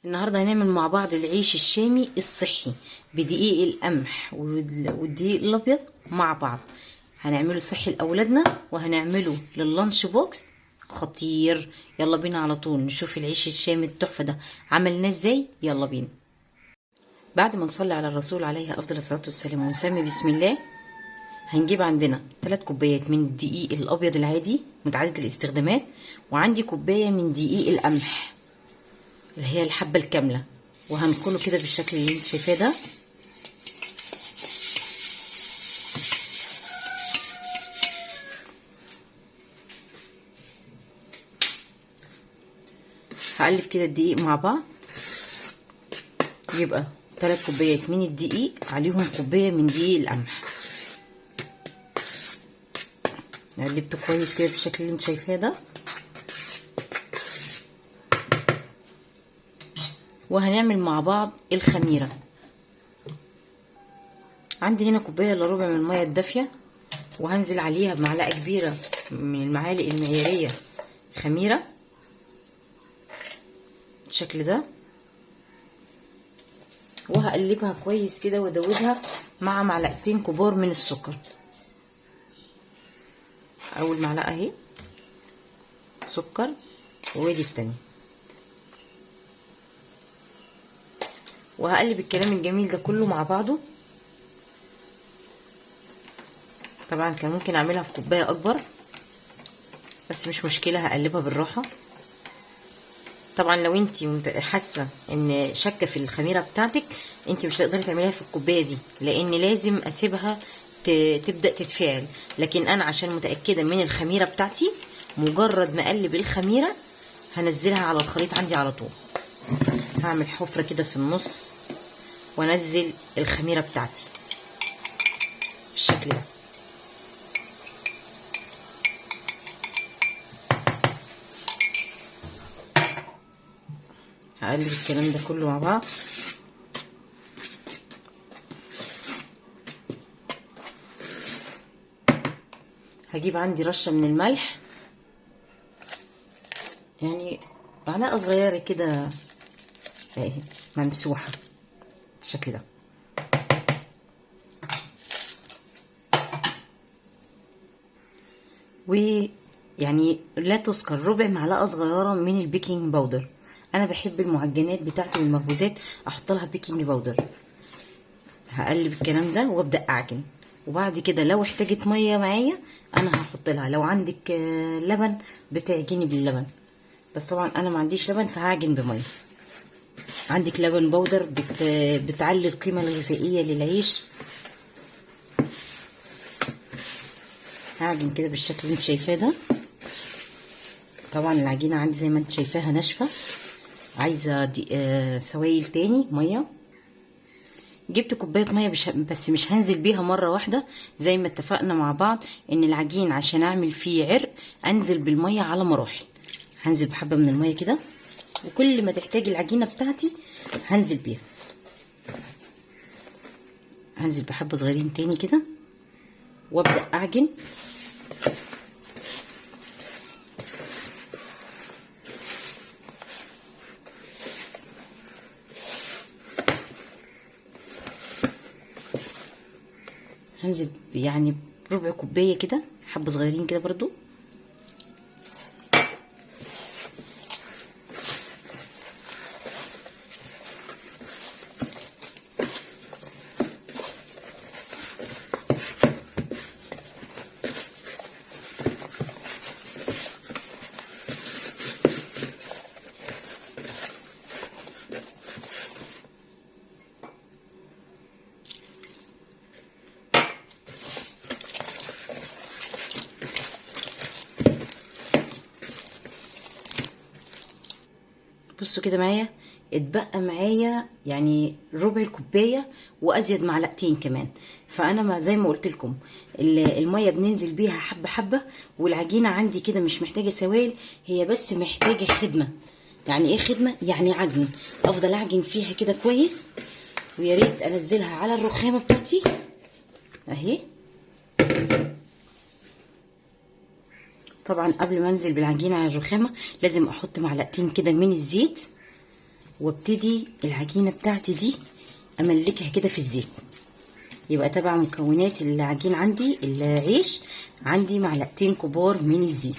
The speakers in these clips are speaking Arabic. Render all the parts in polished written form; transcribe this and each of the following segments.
النهارده هنعمل مع بعض العيش الشامي الصحي بدقيق القمح والدقيق الابيض مع بعض. هنعمله صحي لاولادنا وهنعمله لللانش بوكس خطير. يلا بينا على طول نشوف العيش الشامي التحفه ده عملناه ازاي. يلا بينا. بعد ما نصلي على الرسول عليه افضل الصلاه والسلام ونسمي بسم الله، هنجيب عندنا 3 كوبايات من الدقيق الابيض العادي متعدد الاستخدامات، وعندي كوبايه من دقيق القمح اللي هي الحبة الكاملة، وهنقله كده بالشكل اللي انت شايفاه ده. هقلب كده الدقيق مع بعض، يبقى 3 كوبايات من الدقيق عليهم كوباية من دقيق القمح. قلبته كويس كده بالشكل اللي انت شايفاه ده، وهنعمل مع بعض الخميرة. عندي هنا كوباية الا ربع من المية الدافية، وهنزل عليها بمعلقة كبيرة من المعالق المعيارية خميرة بالشكل ده، وهقلبها كويس كده وادوبها مع معلقتين كبار من السكر. اول معلقه اهي سكر، وادي التانية، وهقلب الكلام الجميل ده كله مع بعضه. طبعا كان ممكن اعملها في كوبايه اكبر، بس مش مشكله، هقلبها بالراحه. طبعا لو انت حاسه ان شاكه في الخميره بتاعتك، انت مش هتقدري تعمليها في الكوبايه دي، لان لازم اسيبها تبدا تتفاعل. لكن انا عشان متاكده من الخميره بتاعتي، مجرد ما اقلب الخميره هنزلها على الخليط عندي على طول. هعمل حفره كده في النص وانزل الخميره بتاعتي بالشكل ده. هقلب الكلام ده كله مع بعض. هجيب عندي رشه من الملح، يعني معلقه صغيره كده اهي ممسوحه بالشكل ده، ويعني لا تذكر ربع معلقه صغيره من البيكنج باودر. انا بحب المعجنات بتاعتي والمخبوزات احط لها بيكنج باودر. هقلب الكلام ده وابدا اعجن، وبعد كده لو احتاجت ميه معايا انا هحط لها. لو عندك لبن بتعجني باللبن، بس طبعا انا ما عنديش لبن فهعجن بميه. عندك لبن بودر بتعلي القيمه الغذائيه للعيش. هعجن كده بالشكل اللي انت شايفاه ده. طبعا العجينه عندي زي ما انت شايفاها ناشفه، عايزه سوائل تاني ميه. جبت كوبايه ميه بس مش هنزل بيها مره واحده، زي ما اتفقنا مع بعض ان العجين عشان اعمل فيه عرق انزل بالميه على مراحل. هنزل بحبه من الميه كده، وكل ما تحتاج العجينه بتاعتي هنزل بيها. هنزل بحبه صغيرين تاني كده وابدا اعجن. هنزل يعني بربع كوبايه كده، حبه صغيرين كده برضو. بصوا كده معايا، اتبقى معايا يعني ربع الكوبايه وازيد معلقتين كمان. فانا زي ما قلت لكم الميه بننزل بيها حبه حبه، والعجينه عندي كده مش محتاجه سوائل، هي بس محتاجه خدمه. يعني ايه خدمه؟ يعني عجن، افضل اعجن فيها كده كويس. ويا ريت انزلها على الرخامه بتاعتي اهي. طبعا قبل ما انزل بالعجينه على الرخامه لازم احط معلقتين كده من الزيت وابتدي العجينه بتاعتي دي املكها كده في الزيت. يبقى تبع مكونات العجين عندي العيش، عندي معلقتين كبار من الزيت،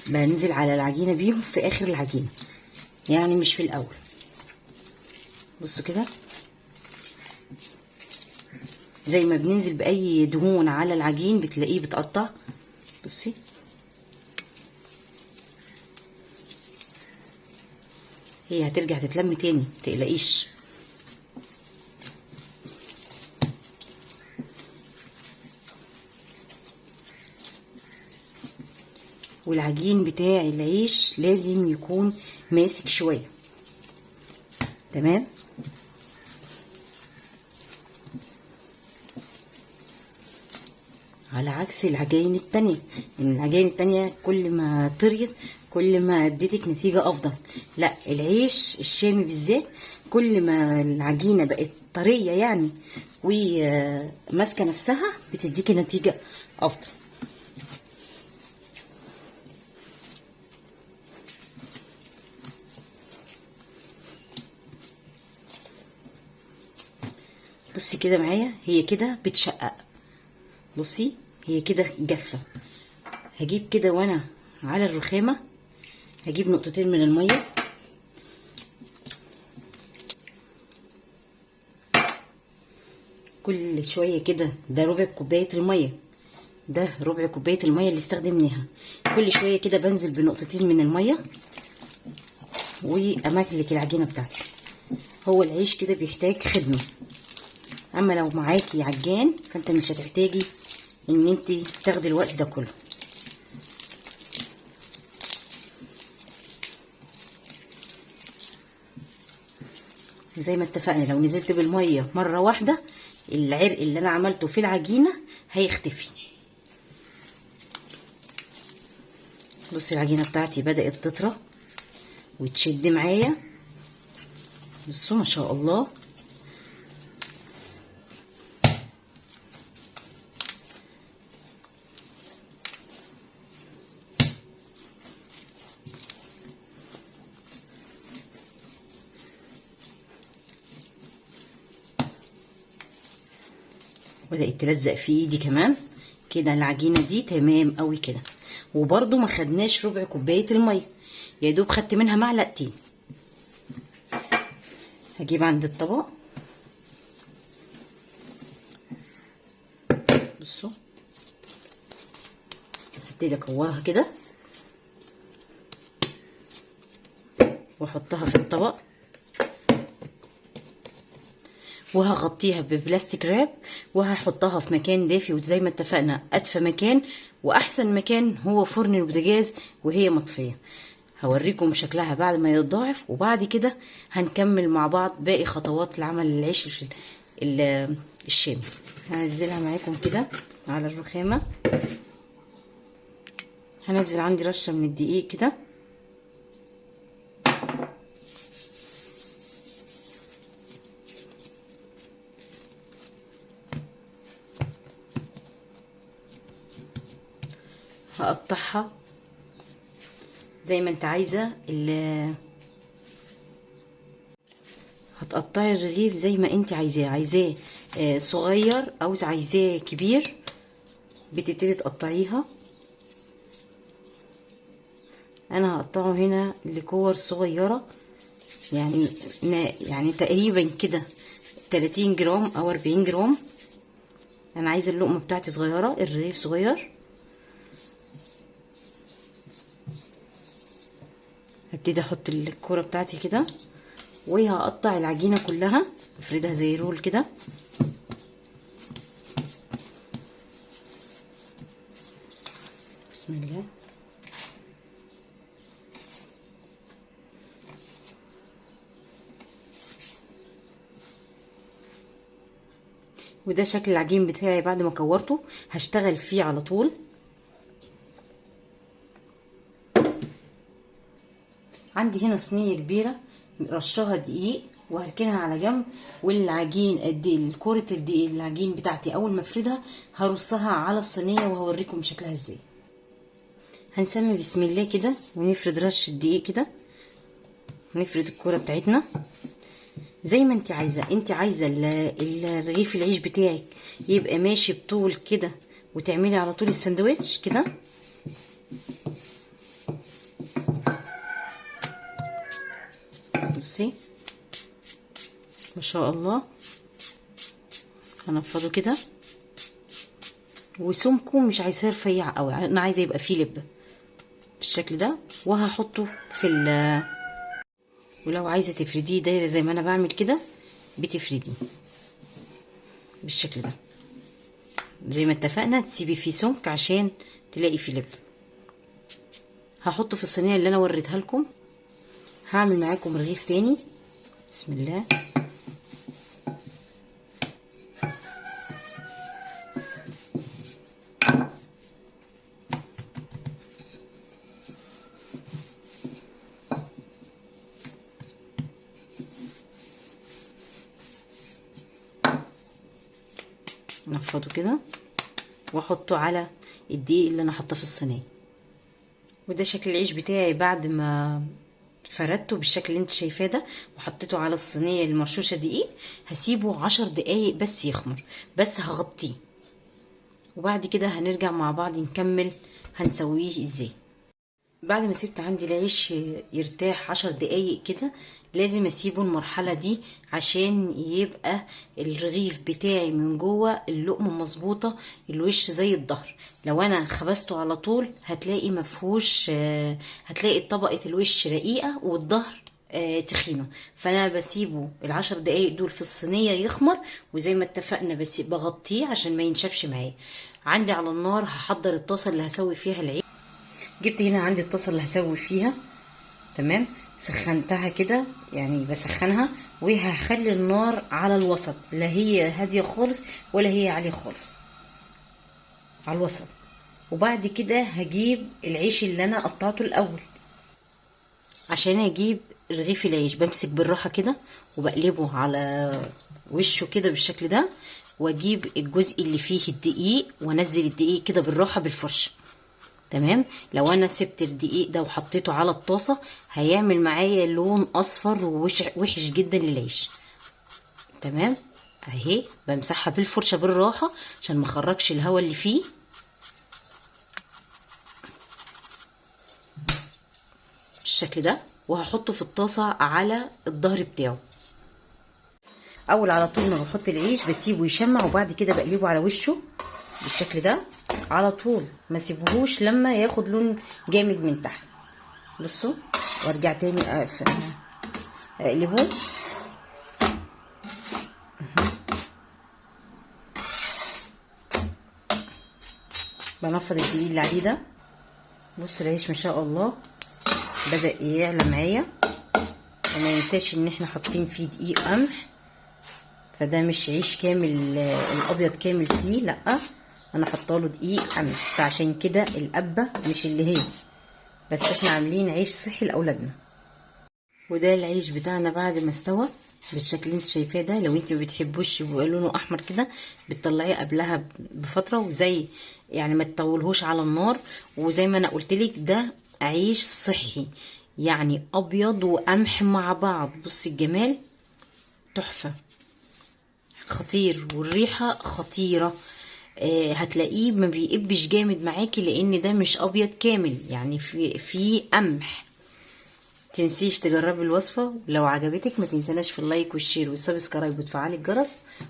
بنزل على العجينه بيهم في اخر العجينه، يعني مش في الاول. بصوا كده زي ما بننزل باي دهون على العجين بتلاقيه بتقطع. بصي هي هترجع تتلم تاني متقلقيش. والعجين بتاع العيش لازم يكون ماسك شويه. تمام. على عكس العجائن التانية، ان العجائن التانية كل ما طريت كل ما اديتك نتيجة افضل. لا، العيش الشامي بالذات كل ما العجينة بقت طرية يعني وماسكة نفسها بتديكي نتيجة افضل. بصي كده معايا هي كده بتشقق. بصي هي كده جافة. هجيب كده وانا على الرخامة هجيب نقطتين من المية، كل شوية كده. ده ربع كوباية المية، ده ربع كوباية المية اللي استخدمناها. كل شوية كده بنزل بنقطتين من المية واملك العجينة بتاعتي. هو العيش كده بيحتاج خدمة، اما لو معاكي عجان فانت مش هتحتاجي ان انت تاخدي الوقت ده كله. وزي ما اتفقنا لو نزلت بالميه مره واحده العرق اللي انا عملته في العجينه هيختفي. بصي العجينه بتاعتي بدات تطرى وتشد معايا. بصوا ما شاء الله. بدأت تلزق في ايدي كمان كده. العجينه دي تمام قوي كده. وبرده ما خدناش ربع كوبايه الميه، يا دوب خدت منها معلقتين. هجيب عند الطبق. بصوا هبتدي اكورها كده واحطها في الطبق وهغطيها ببلاستيك راب وهحطها في مكان دافي. وزي ما اتفقنا ادفى مكان واحسن مكان هو فرن البوتاجاز وهي مطفيه. هوريكم شكلها بعد ما يتضاعف وبعد كده هنكمل مع بعض باقي خطوات لعمل العيش الشامي. هنزلها معاكم كده على الرخامه. هنزل عندي رشه من الدقيق كده هقطعها زي ما انت عايزه. هتقطعي الرغيف زي ما انت عايزاه صغير او عايزاه كبير بتبتدي تقطعيها. انا هقطعه هنا لكور صغيره يعني تقريبا كده 30 جرام او 40 جرام. انا عايزه اللقمه بتاعتي صغيره، الرغيف صغير. هبتدي احط الكوره بتاعتي كده وهقطع العجينه كلها افردها زي رول كده. بسم الله. وده شكل العجين بتاعي بعد ما كورته. هشتغل فيه على طول. عندي هنا صينيه كبيره رشاها دقيق وهركنها على جنب. والعجين كرة الدقيق العجين بتاعتي اول ما افردها هرصها على الصينيه وهوريكم شكلها ازاي. هنسمي بسم الله كده ونفرد رش الدقيق كده نفرد الكوره بتاعتنا زي ما انت عايزه. انت عايزه الرغيف العيش بتاعك يبقى ماشي بطول كده وتعملي على طول الساندوتش كده. بصي ما شاء الله، هنفضه كده، وسمكه مش عايزاه رفيع قوي، انا عايزه يبقى فيه لب بالشكل ده. وهحطه في ولو عايزه تفرديه دايره زي ما انا بعمل كده بتفرديه بالشكل ده، زي ما اتفقنا تسيبي فيه سمك عشان تلاقي فيه لب. هحطه في الصينيه اللي انا وريتها لكم. هعمل معاكم رغيف تاني. بسم الله. نفضه كده واحطه على الدقيق اللي انا حاطاه في الصينيه. وده شكل العيش بتاعي بعد ما فردته بالشكل اللي انت شايفاه ده، وحطيته على الصينيه المرشوشه دقيق. هسيبه 10 دقايق بس يخمر، بس هغطيه، وبعد كده هنرجع مع بعض نكمل هنسويه ازاي. بعد ما سبت عندي العيش يرتاح 10 دقايق كده، لازم اسيبه المرحلة دي عشان يبقى الرغيف بتاعي من جوه اللقمة مظبوطة، الوش زي الظهر. لو انا خبزته على طول هتلاقي مفهوش، هتلاقي طبقة الوش رقيقة والظهر تخينه. فانا بسيبه ال10 دقايق دول في الصينية يخمر، وزي ما اتفقنا بس بغطيه عشان ما ينشفش معايا. عندي على النار هحضر الطاسة اللي هسوي فيها العيش. جبت هنا عندي الطاسه اللي هسوي فيها، تمام. سخنتها كده يعني بسخنها، وهخلي النار على الوسط، لا هي هاديه خالص ولا هي عاليه خالص، على الوسط. وبعد كده هجيب العيش اللي انا قطعته الاول. عشان اجيب رغيف العيش بمسك بالراحه كده وبقلبه على وشه كده بالشكل ده، واجيب الجزء اللي فيه الدقيق وانزل الدقيق كده بالراحه بالفرشه، تمام. لو انا سبت الدقيق ده وحطيته على الطاسه هيعمل معايا لون اصفر ووحش جدا للعيش، تمام. اهي بمسحها بالفرشه بالراحه عشان ما اخرجش الهواء اللي فيه بالشكل ده. وهحطه في الطاسه على الظهر بتاعه. اول على طول ما بحط العيش بسيبه يشمع، وبعد كده بقلبه على وشه بالشكل ده على طول، ما سيبهوش لما ياخد لون جامد من تحت. بصوا، وارجع تاني اقلبه. بنفض الدقيق اللي عليه ده. بصوا العيش ما شاء الله بدأ يعلى معايا، وما ينساش ان احنا حاطين فيه دقيق قمح، فده مش عيش كامل الابيض كامل فيه، لا انا حطاله دقيق قمح، فعشان كده القبه مش اللي هي، بس احنا عاملين عيش صحي لاولادنا. وده العيش بتاعنا بعد ما استوى بالشكل اللي انت شايفاه ده. لو انت ما بتحبوش يبقى لونه احمر كده بتطلعيه قبلها بفتره، وزي يعني ما تطولهوش على النار. وزي ما انا قلت لك ده عيش صحي، يعني ابيض وقمح مع بعض. بصي الجمال تحفه، خطير، والريحه خطيره. هتلاقيه ما بيقبش جامد معاكي لان ده مش ابيض كامل، يعني في قمح. تنسيش تجربي الوصفه، ولو عجبتك ما تنسناش في اللايك والشير والسبسكرايب وتفعلي الجرس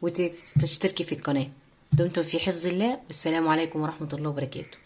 وتشتركي في القناه. دمتم في حفظ الله، والسلام عليكم ورحمه الله وبركاته.